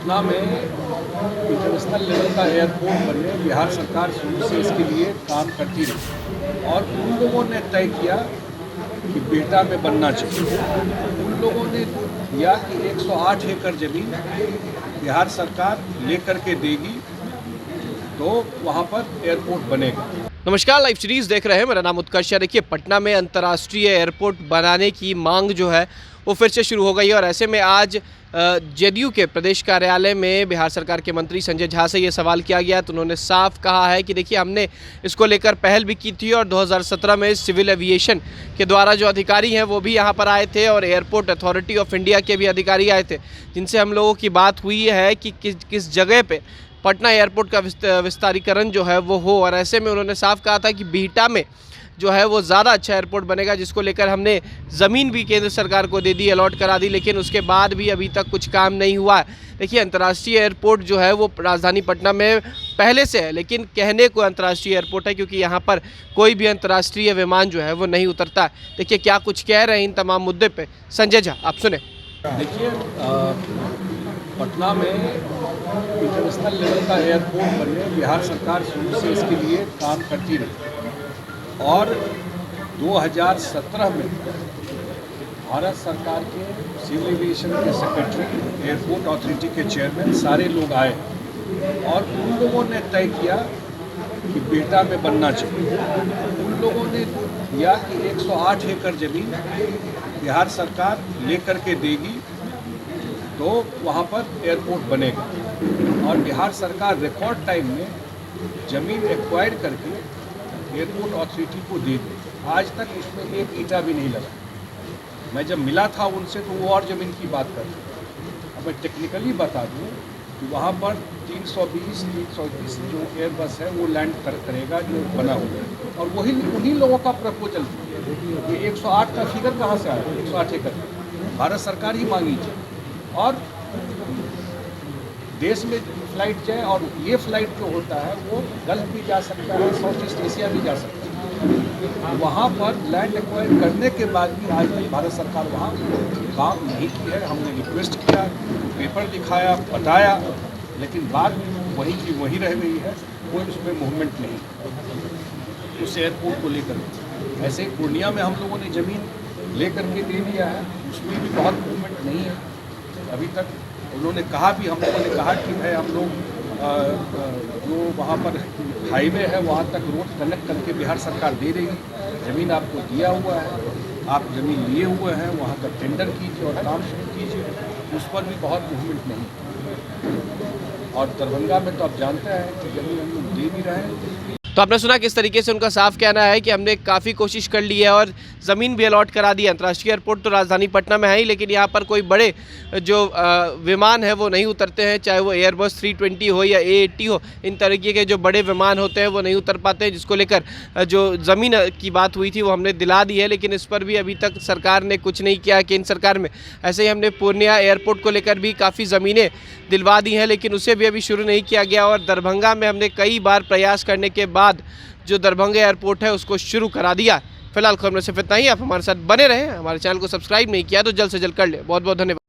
पटना में international level का airport बने, बिहार सरकार शुरू से इसके लिए काम करती रही और उन लोगों ने तय किया कि बिहटा में बनना चाहिए। उन लोगों ने किया कि 108 एकड़ ज़मीन बिहार सरकार लेकर के देगी तो वहाँ पर एयरपोर्ट बनेगा। नमस्कार, लाइव सीरीज देख रहे हैं। मेरा नाम उत्कर्ष है। देखिए, पटना में अंतर्राष्ट्रीय एयरपोर्ट बनाने की मांग जो है वो फिर से शुरू हो गई है और ऐसे में आज जेडीयू के प्रदेश कार्यालय में बिहार सरकार के मंत्री संजय झा से ये सवाल किया गया तो उन्होंने साफ कहा है कि देखिए, हमने इसको लेकर पहल भी की थी और 2017 में सिविल एविएशन के द्वारा जो अधिकारी हैं वो भी यहाँ पर आए थे और एयरपोर्ट अथॉरिटी ऑफ इंडिया के भी अधिकारी आए थे, जिनसे हम लोगों की बात हुई है कि किस जगह पे पटना एयरपोर्ट का विस्तारीकरण जो है वो हो। और ऐसे में उन्होंने साफ कहा था कि बिहटा में जो है वो ज़्यादा अच्छा एयरपोर्ट बनेगा, जिसको लेकर हमने ज़मीन भी केंद्र सरकार को दे दी, अलॉट करा दी, लेकिन उसके बाद भी अभी तक कुछ काम नहीं हुआ है। देखिए, अंतर्राष्ट्रीय एयरपोर्ट जो है वो राजधानी पटना में पहले से है, लेकिन कहने को अंतर्राष्ट्रीय एयरपोर्ट है क्योंकि यहाँ पर कोई भी अंतर्राष्ट्रीय विमान जो है वो नहीं उतरता। देखिए क्या कुछ कह रहे हैं इन तमाम मुद्दे पर संजय झा, आप सुने। देखिए, पटना में इंटरनेशनल लेवल का एयरपोर्ट बने, बिहार सरकार शुरू से इसके लिए काम करती रही और 2017 में भारत सरकार के सिविल एविएशन के सेक्रेटरी, एयरपोर्ट अथॉरिटी के चेयरमैन सारे लोग आए और उन लोगों ने तय किया कि बिहटा में बनना चाहिए। उन लोगों ने किया कि 108 एकड़ ज़मीन बिहार सरकार लेकर के देगी तो वहाँ पर एयरपोर्ट बनेगा और बिहार सरकार रिकॉर्ड टाइम में ज़मीन एक्वायर करके एयरपोर्ट अथॉरिटी को दे दी। आज तक इसमें एक ईंटा भी नहीं लगा। मैं जब मिला था उनसे तो वो और ज़मीन की बात कर रहे थे। अब मैं टेक्निकली बता दूँ कि वहाँ पर 320-321 जो एयरबस है वो लैंड करेगा, जो बना हुआ है और उन्हीं लोगों का प्रपोजल। ये 108 का फिगर कहाँ से आया? 108 एकड़ भारत सरकार ही मांगी थी और देश में फ़्लाइट जाए और ये फ़्लाइट जो होता है वो गल्फ भी जा सकता है, साउथ ईस्ट एशिया भी जा सकता है। वहाँ पर लैंड एक्वायर करने के बाद भी आज तक भारत सरकार वहाँ काम नहीं की है। हमने रिक्वेस्ट किया, पेपर दिखाया, बताया, लेकिन बात वही की वही रह गई है। कोई उसमें मूवमेंट नहीं उस एयरपोर्ट को लेकर। ऐसे ही पूर्णिया में हम लोगों ने ज़मीन लेकर के दे दिया है, उसमें भी बहुत मूवमेंट नहीं है अभी तक। उन्होंने कहा भी, हम लोगों ने कहा कि भाई हम लोग जो वहाँ पर हाईवे है वहाँ तक रोड कनेक्ट करके बिहार सरकार दे देगी। ज़मीन आपको दिया हुआ है, आप ज़मीन लिए हुए हैं, वहाँ का टेंडर कीजिए और काम शुरू कीजिए। उस पर भी बहुत मूवमेंट नहीं। और दरभंगा में तो आप जानते हैं कि ज़मीन हम लोग दे भी रहे हैं। तो आपने सुना किस तरीके से उनका साफ कहना है कि हमने काफ़ी कोशिश कर ली है और ज़मीन भी अलॉट करा दी है। अंतर्राष्ट्रीय एयरपोर्ट तो राजधानी पटना में है ही, लेकिन यहाँ पर कोई बड़े जो विमान है वो नहीं उतरते हैं, चाहे वो एयरबस 320 हो या A80 हो। इन तरीके के जो बड़े विमान होते हैं वो नहीं उतर पाते हैं, जिसको लेकर जो ज़मीन की बात हुई थी वो हमने दिला दी है, लेकिन इस पर भी अभी तक सरकार ने कुछ नहीं किया केंद्र सरकार में। ऐसे ही हमने पूर्णिया एयरपोर्ट को लेकर भी काफ़ी ज़मीनें दिलवा दी हैं, लेकिन उसे भी अभी शुरू नहीं किया गया। और दरभंगा में हमने कई बार प्रयास करने के बाद जो दरभंगा एयरपोर्ट है उसको शुरू करा दिया। फिलहाल खबर में सिर्फ इतना ही। आप हमारे साथ बने रहें। हमारे चैनल को सब्सक्राइब नहीं किया तो जल्द से जल्द कर ले। बहुत बहुत धन्यवाद।